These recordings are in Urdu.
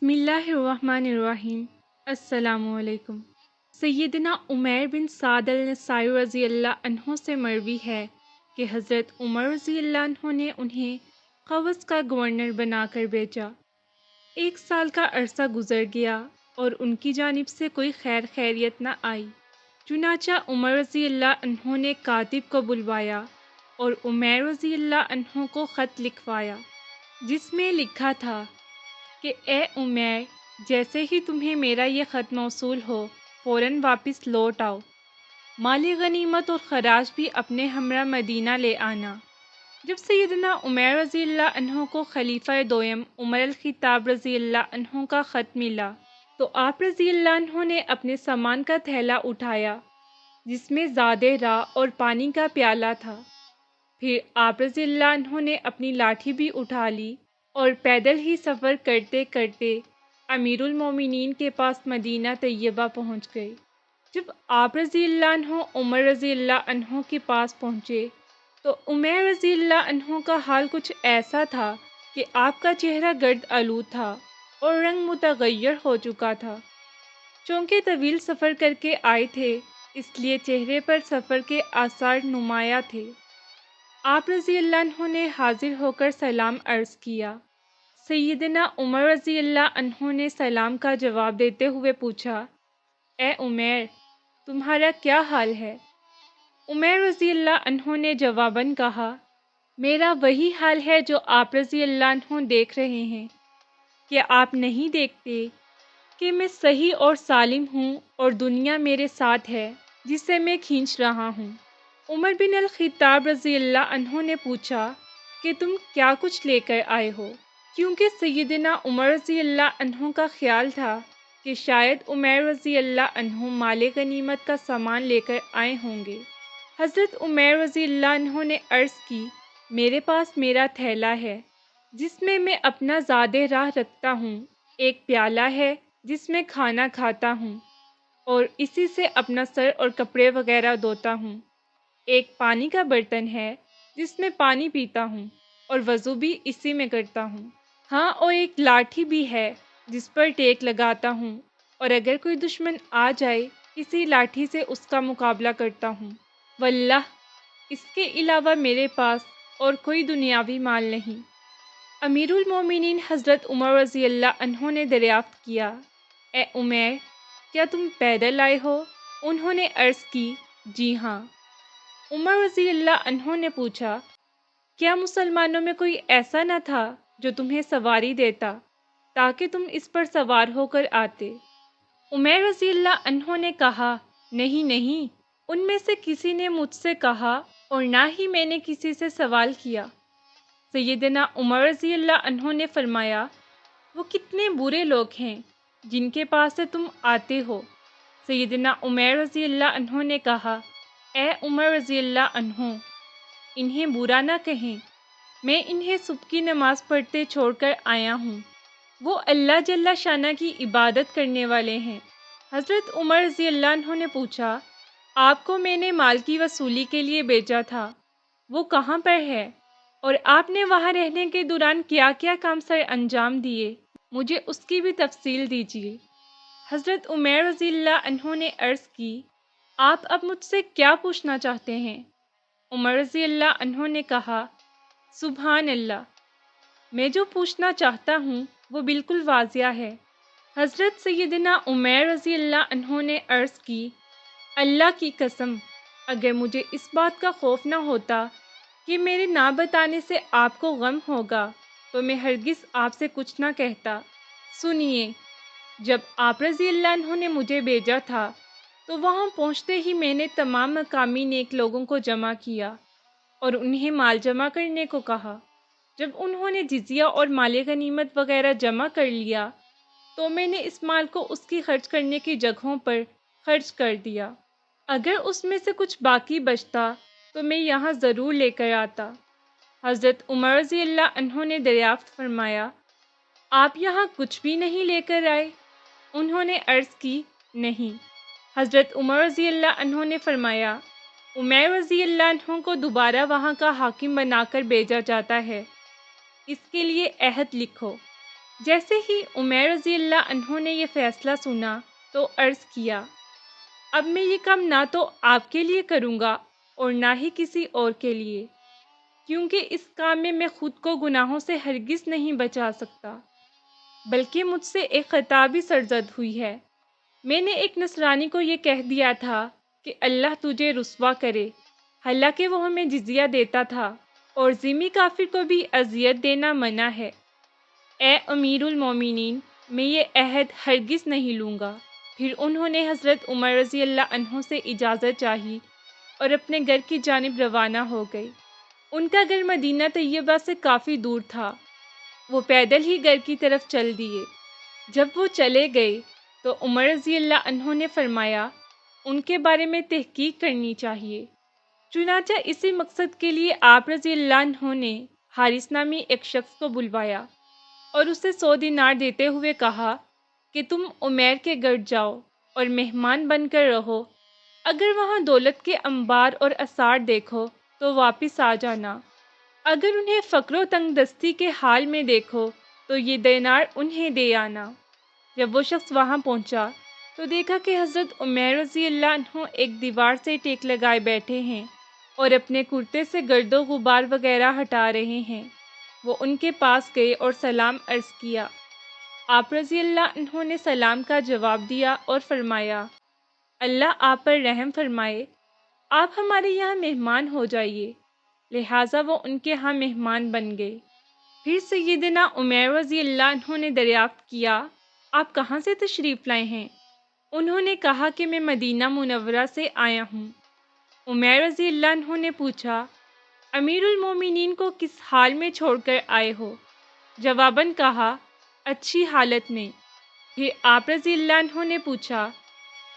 بسم اللہ الرحمن الرحیم۔ السلام علیکم۔ سیدنا عمیر بن سعد النسائی رضی اللہ عنہ سے مروی ہے کہ حضرت عمر رضی اللہ عنہ نے انہیں قوس کا گورنر بنا کر بھیجا۔ 1 سال کا عرصہ گزر گیا اور ان کی جانب سے کوئی خیریت نہ آئی۔ چنانچہ عمر رضی اللہ عنہ نے کاتب کو بلوایا اور عمیر رضی اللہ عنہ کو خط لکھوایا، جس میں لکھا تھا کہ اے عمیر، جیسے ہی تمہیں میرا یہ خط موصول ہو فوراً واپس لوٹ آؤ۔ مال غنیمت اور خراج بھی اپنے ہمراہ مدینہ لے آنا۔ جب سیدنا عمیر رضی اللہ عنہ کو خلیفہ دوم عمر الخطاب رضی اللہ عنہ کا خط ملا تو آپ رضی اللہ عنہ نے اپنے سامان کا تھیلا اٹھایا، جس میں زادِ راہ اور پانی کا پیالہ تھا۔ پھر آپ رضی اللہ عنہ نے اپنی لاٹھی بھی اٹھا لی اور پیدل ہی سفر کرتے کرتے امیر المومنین کے پاس مدینہ طیبہ پہنچ گئے۔ جب آپ رضی اللہ عنہ عمر رضی اللہ عنہ کے پاس پہنچے تو عمیر رضی اللہ عنہ کا حال کچھ ایسا تھا کہ آپ کا چہرہ گرد آلود تھا اور رنگ متغیر ہو چکا تھا۔ چونکہ طویل سفر کر کے آئے تھے، اس لیے چہرے پر سفر کے آثار نمایاں تھے۔ آپ رضی اللہ عنہ نے حاضر ہو کر سلام عرض کیا۔ سیدنا عمر رضی اللہ عنہ نے سلام کا جواب دیتے ہوئے پوچھا، اے عمیر، تمہارا کیا حال ہے؟ عمیر رضی اللہ عنہ نے جواباً کہا، میرا وہی حال ہے جو آپ رضی اللہ عنہ دیکھ رہے ہیں۔ کیا آپ نہیں دیکھتے کہ میں صحیح اور سالم ہوں اور دنیا میرے ساتھ ہے جسے میں کھینچ رہا ہوں؟ عمر بن الخطاب رضی اللہ عنہ نے پوچھا کہ تم کیا کچھ لے کر آئے ہو؟ کیونکہ سیدنا عمر رضی اللہ عنہ کا خیال تھا کہ شاید عمیر رضی اللہ عنہ مال غنیمت کا سامان لے کر آئے ہوں گے۔ حضرت عمیر رضی اللہ عنہ نے عرض کی، میرے پاس میرا تھیلا ہے جس میں اپنا زادِ راہ رکھتا ہوں، ایک پیالہ ہے جس میں کھانا کھاتا ہوں اور اسی سے اپنا سر اور کپڑے وغیرہ دھوتا ہوں، ایک پانی کا برتن ہے جس میں پانی پیتا ہوں اور وضو بھی اسی میں کرتا ہوں، ہاں اور ایک لاٹھی بھی ہے جس پر ٹیک لگاتا ہوں اور اگر کوئی دشمن آ جائے اسی لاٹھی سے اس کا مقابلہ کرتا ہوں۔ واللہ اس کے علاوہ میرے پاس اور کوئی دنیاوی مال نہیں۔ امیر المومنین حضرت عمر رضی اللہ عنہ نے دریافت کیا، اے عمیر، کیا تم پیدل آئے ہو؟ انہوں نے عرض کی، جی ہاں۔ عمر رضی اللہ عنہ نے پوچھا، کیا مسلمانوں میں کوئی ایسا نہ تھا جو تمہیں سواری دیتا تاکہ تم اس پر سوار ہو کر آتے؟ عمیر رضی اللہ عنہ نے کہا، نہیں نہیں، ان میں سے کسی نے مجھ سے کہا اور نہ ہی میں نے کسی سے سوال کیا۔ سیدنا عمر رضی اللہ عنہ نے فرمایا، وہ کتنے برے لوگ ہیں جن کے پاس سے تم آتے ہو۔ سیدنا عمیر رضی اللہ عنہ نے کہا، اے عمر رضی اللہ عنہ، انہیں برا نہ کہیں، میں انہیں صبح کی نماز پڑھتے چھوڑ کر آیا ہوں، وہ اللہ جل شانہ کی عبادت کرنے والے ہیں۔ حضرت عمر رضی اللہ عنہ نے پوچھا، آپ کو میں نے مال کی وصولی کے لیے بھیجا تھا، وہ کہاں پر ہے اور آپ نے وہاں رہنے کے دوران کیا کیا کام سر انجام دیے؟ مجھے اس کی بھی تفصیل دیجیے۔ حضرت عمیر رضی اللہ عنہ نے عرض کی، آپ اب مجھ سے کیا پوچھنا چاہتے ہیں؟ عمر رضی اللہ عنہ نے کہا، سبحان اللہ، میں جو پوچھنا چاہتا ہوں وہ بالکل واضح ہے۔ حضرت سیدنا عمیر رضی اللہ عنہ نے عرض کی، اللہ کی قسم، اگر مجھے اس بات کا خوف نہ ہوتا کہ میرے نہ بتانے سے آپ کو غم ہوگا تو میں ہرگز آپ سے کچھ نہ کہتا۔ سنیے، جب آپ رضی اللہ عنہ نے مجھے بھیجا تھا تو وہاں پہنچتے ہی میں نے تمام مقامی نیک لوگوں کو جمع کیا اور انہیں مال جمع کرنے کو کہا۔ جب انہوں نے جزیہ اور مال غنیمت وغیرہ جمع کر لیا تو میں نے اس مال کو اس کی خرچ کرنے کی جگہوں پر خرچ کر دیا۔ اگر اس میں سے کچھ باقی بچتا تو میں یہاں ضرور لے کر آتا۔ حضرت عمر رضی اللہ عنہ نے دریافت فرمایا، آپ یہاں کچھ بھی نہیں لے کر آئے؟ انہوں نے عرض کی، نہیں۔ حضرت عمر رضی اللہ عنہ نے فرمایا، عمیر رضی اللہ عنہ کو دوبارہ وہاں کا حاکم بنا کر بھیجا جاتا ہے، اس کے لیے عہد لکھو۔ جیسے ہی عمیر رضی اللہ عنہ نے یہ فیصلہ سنا تو عرض کیا، اب میں یہ کام نہ تو آپ کے لیے کروں گا اور نہ ہی کسی اور کے لیے، کیونکہ اس کام میں خود کو گناہوں سے ہرگز نہیں بچا سکتا، بلکہ مجھ سے ایک خطا بھی سرزد ہوئی ہے۔ میں نے ایک نصرانی کو یہ کہہ دیا تھا کہ اللہ تجھے رسوا کرے، حالانکہ وہ ہمیں جزیہ دیتا تھا اور ذمہ کافر کو بھی اذیت دینا منع ہے۔ اے امیر المومنین، میں یہ عہد ہرگز نہیں لوں گا۔ پھر انہوں نے حضرت عمر رضی اللہ عنہ سے اجازت چاہی اور اپنے گھر کی جانب روانہ ہو گئے۔ ان کا گھر مدینہ طیبہ سے کافی دور تھا، وہ پیدل ہی گھر کی طرف چل دیے۔ جب وہ چلے گئے تو عمر رضی اللہ عنہ نے فرمایا، ان کے بارے میں تحقیق کرنی چاہیے۔ چنانچہ اسی مقصد کے لیے آپ رضی اللہ عنہ نے حارث نامی ایک شخص کو بلوایا اور اسے 100 دینار دیتے ہوئے کہا کہ تم عمیر کے گھر جاؤ اور مہمان بن کر رہو، اگر وہاں دولت کے انبار اور اثار دیکھو تو واپس آ جانا، اگر انہیں فقر و تنگ دستی کے حال میں دیکھو تو یہ دینار انہیں دے آنا۔ جب وہ شخص وہاں پہنچا تو دیکھا کہ حضرت عمیر رضی اللہ عنہ ایک دیوار سے ٹیک لگائے بیٹھے ہیں اور اپنے کرتے سے گرد و غبار وغیرہ ہٹا رہے ہیں۔ وہ ان کے پاس گئے اور سلام عرض کیا۔ آپ رضی اللہ عنہ نے سلام کا جواب دیا اور فرمایا، اللہ آپ پر رحم فرمائے، آپ ہمارے یہاں مہمان ہو جائیے۔ لہٰذا وہ ان کے ہاں مہمان بن گئے۔ پھر سیدنا عمیر رضی اللہ عنہ نے دریافت کیا، آپ کہاں سے تشریف لائے ہیں؟ انہوں نے کہا کہ میں مدینہ منورہ سے آیا ہوں۔ عمیر رضی اللہ عنہ نے پوچھا، امیر المومنین کو کس حال میں چھوڑ کر آئے ہو؟ جواباً کہا، اچھی حالت میں۔ پھر آپ رضی اللہ عنہ نے پوچھا،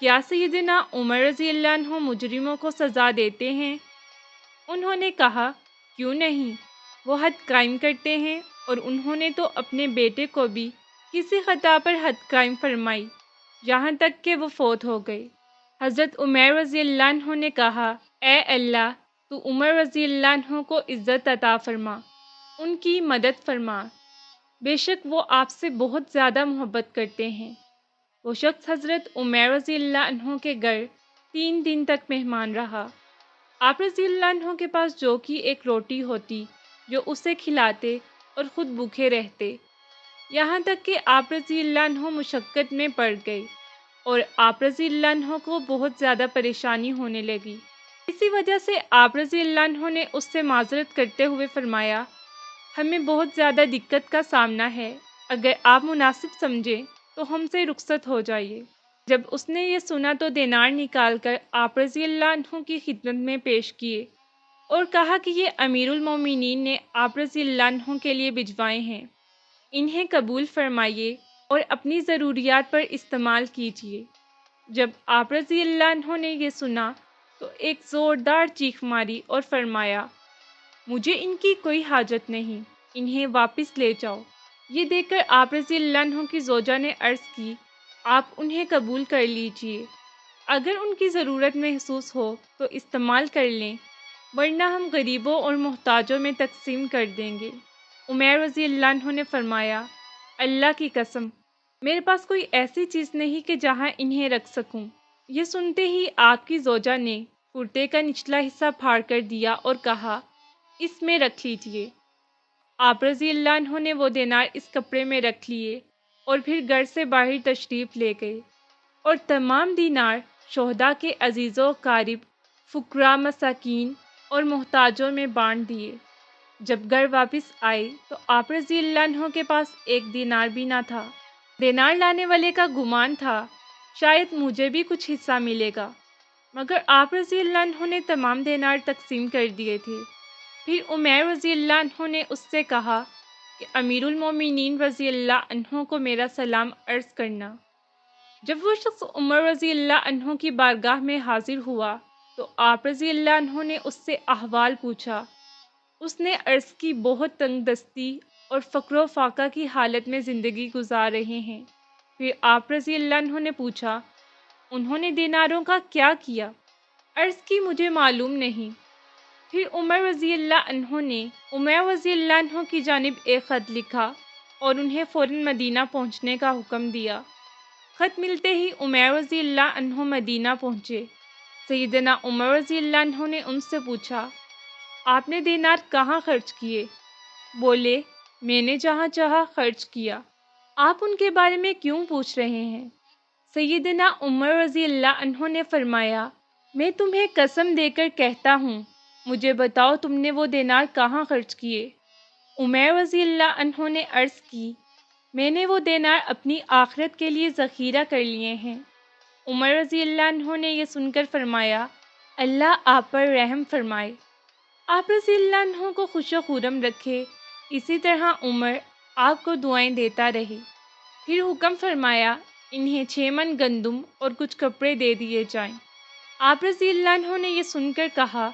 کیا سیدنا عمر رضی اللہ عنہ مجرموں کو سزا دیتے ہیں؟ انہوں نے کہا، کیوں نہیں، وہ حد قائم کرتے ہیں، اور انہوں نے تو اپنے بیٹے کو بھی کسی خطا پر حد قائم فرمائی، یہاں تک کہ وہ فوت ہو گئے۔ حضرت عمیر رضی اللہ عنہ نے کہا، اے اللہ، تو عمر رضی اللہ عنہ کو عزت عطا فرما، ان کی مدد فرما، بے شک وہ آپ سے بہت زیادہ محبت کرتے ہیں۔ وہ شخص حضرت عمیر رضی اللہ عنہ کے گھر 3 دن تک مہمان رہا۔ آپ رضی اللہ عنہ کے پاس جو کی ایک روٹی ہوتی جو اسے کھلاتے اور خود بھوکے رہتے، یہاں تک کہ آپ رضی اللہ عنہ مشقت میں پڑ گئے اور آپ رضی اللہ عنہ کو بہت زیادہ پریشانی ہونے لگی۔ اسی وجہ سے آپ رضی اللہ عنہ نے اس سے معذرت کرتے ہوئے فرمایا، ہمیں بہت زیادہ دقت کا سامنا ہے، اگر آپ مناسب سمجھیں تو ہم سے رخصت ہو جائیے۔ جب اس نے یہ سنا تو دینار نکال کر آپ رضی اللہ عنہ کی خدمت میں پیش کیے اور کہا کہ یہ امیر المومنین نے آپ رضی اللہ عنہ کے لیے بھجوائے ہیں، انہیں قبول فرمائیے اور اپنی ضروریات پر استعمال کیجیے۔ جب آپ رضی اللہ عنہ نے یہ سنا تو ایک زوردار چیخ ماری اور فرمایا، مجھے ان کی کوئی حاجت نہیں، انہیں واپس لے جاؤ۔ یہ دیکھ کر آپ رضی اللہ عنہ کی زوجہ نے عرض کی، آپ انہیں قبول کر لیجئے، اگر ان کی ضرورت محسوس ہو تو استعمال کر لیں، ورنہ ہم غریبوں اور محتاجوں میں تقسیم کر دیں گے۔ عمیر رضی اللہ عنہ نے فرمایا، اللہ کی قسم، میرے پاس کوئی ایسی چیز نہیں کہ جہاں انہیں رکھ سکوں۔ یہ سنتے ہی آپ کی زوجہ نے کرتے کا نچلا حصہ پھاڑ کر دیا اور کہا، اس میں رکھ لیجئے۔ آپ رضی اللہ عنہ نے وہ دینار اس کپڑے میں رکھ لیے اور پھر گھر سے باہر تشریف لے گئے اور تمام دینار شہداء کے عزیز و اقارب، فقراء، مساکین اور محتاجوں میں بانٹ دیے۔ جب گھر واپس آئے تو آپ رضی اللہ عنہ کے پاس 1 دینار بھی نہ تھا۔ دینار لانے والے کا گمان تھا شاید مجھے بھی کچھ حصہ ملے گا، مگر آپ رضی اللہ عنہ نے تمام دینار تقسیم کر دیے تھے۔ پھر عمیر رضی اللہ عنہ نے اس سے کہا کہ امیر المومنین رضی اللہ عنہ کو میرا سلام عرض کرنا۔ جب وہ شخص عمر رضی اللہ عنہ کی بارگاہ میں حاضر ہوا تو آپ رضی اللہ عنہ نے اس سے احوال پوچھا۔ اس نے عرض کی، بہت تنگ دستی اور فقر و فاقہ کی حالت میں زندگی گزار رہے ہیں۔ پھر آپ رضی اللہ عنہ نے پوچھا، انہوں نے دیناروں کا کیا کیا؟ عرض کی، مجھے معلوم نہیں۔ پھر عمر رضی اللہ عنہ نے عمیر رضی اللہ عنہ کی جانب ایک خط لکھا اور انہیں فوراً مدینہ پہنچنے کا حکم دیا۔ خط ملتے ہی عمیر رضی اللہ عنہ مدینہ پہنچے۔ سیدنا عمر رضی اللہ عنہ نے ان سے پوچھا، آپ نے دینار کہاں خرچ کیے؟ بولے، میں نے جہاں چاہا خرچ کیا۔ آپ ان کے بارے میں کیوں پوچھ رہے ہیں؟ سیدنا عمر رضی اللہ عنہ نے فرمایا، میں تمہیں قسم دے کر کہتا ہوں، مجھے بتاؤ تم نے وہ دینار کہاں خرچ کیے؟ عمیر رضی اللہ عنہ نے عرض کی، میں نے وہ دینار اپنی آخرت کے لیے ذخیرہ کر لیے ہیں۔ عمر رضی اللہ عنہ نے یہ سن کر فرمایا، اللہ آپ پر رحم فرمائے، آپ رضی اللہ عنہ کو خوش و خرم رکھے۔ اسی طرح عمر آپ کو دعائیں دیتا رہے۔ پھر حکم فرمایا، انہیں 6 من گندم اور کچھ کپڑے دے دیے جائیں۔ آپ رضی اللہ عنہ نے یہ سن کر کہا،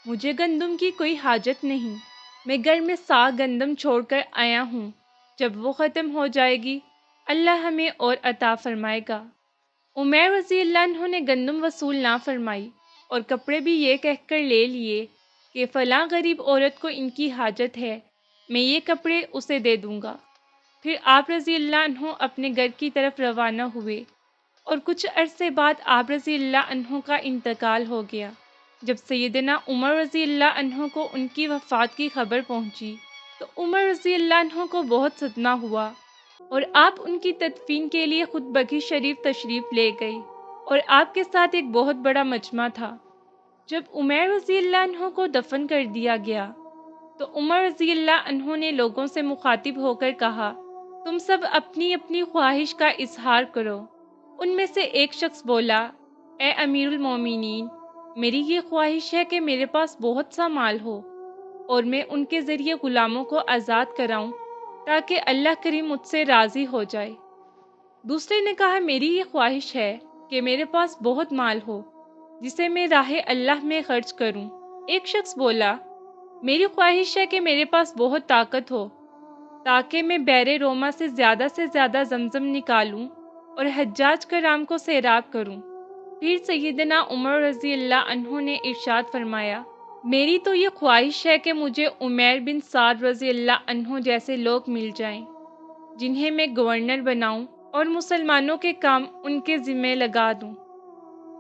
مجھے گندم کی کوئی حاجت نہیں، میں گھر میں سا گندم چھوڑ کر آیا ہوں، جب وہ ختم ہو جائے گی اللہ ہمیں اور عطا فرمائے گا۔ عمیر رضی اللہ عنہ نے گندم وصول نہ فرمائی اور کپڑے بھی یہ کہہ کر لے لیے کہ فلاں غریب عورت کو ان کی حاجت ہے، میں یہ کپڑے اسے دے دوں گا۔ پھر آپ رضی اللہ عنہ اپنے گھر کی طرف روانہ ہوئے اور کچھ عرصے بعد آپ رضی اللہ عنہ کا انتقال ہو گیا۔ جب سیدنا عمر رضی اللہ عنہ کو ان کی وفات کی خبر پہنچی تو عمر رضی اللہ عنہ کو بہت صدمہ ہوا اور آپ ان کی تدفین کے لیے خود بقیع شریف تشریف لے گئے اور آپ کے ساتھ ایک بہت بڑا مجمع تھا۔ جب عمیر رضی اللہ عنہ کو دفن کر دیا گیا تو عمر رضی اللہ عنہ نے لوگوں سے مخاطب ہو کر کہا، تم سب اپنی اپنی خواہش کا اظہار کرو۔ ان میں سے ایک شخص بولا، اے امیر المومنین، میری یہ خواہش ہے کہ میرے پاس بہت سا مال ہو اور میں ان کے ذریعے غلاموں کو آزاد کراؤں تاکہ اللہ کریم مجھ سے راضی ہو جائے۔ دوسرے نے کہا، میری یہ خواہش ہے کہ میرے پاس بہت مال ہو جسے میں راہ اللہ میں خرچ کروں۔ ایک شخص بولا، میری خواہش ہے کہ میرے پاس بہت طاقت ہو تاکہ میں بحر روما سے زیادہ زمزم نکالوں اور حجاج کرام کو سیراب کروں۔ پھر سیدنا عمر رضی اللہ عنہ نے ارشاد فرمایا، میری تو یہ خواہش ہے کہ مجھے عمیر بن سعد رضی اللہ عنہ جیسے لوگ مل جائیں جنہیں میں گورنر بناؤں اور مسلمانوں کے کام ان کے ذمہ لگا دوں۔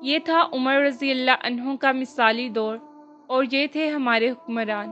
یہ تھا عمر رضی اللہ عنہ کا مثالی دور اور یہ تھے ہمارے حکمران۔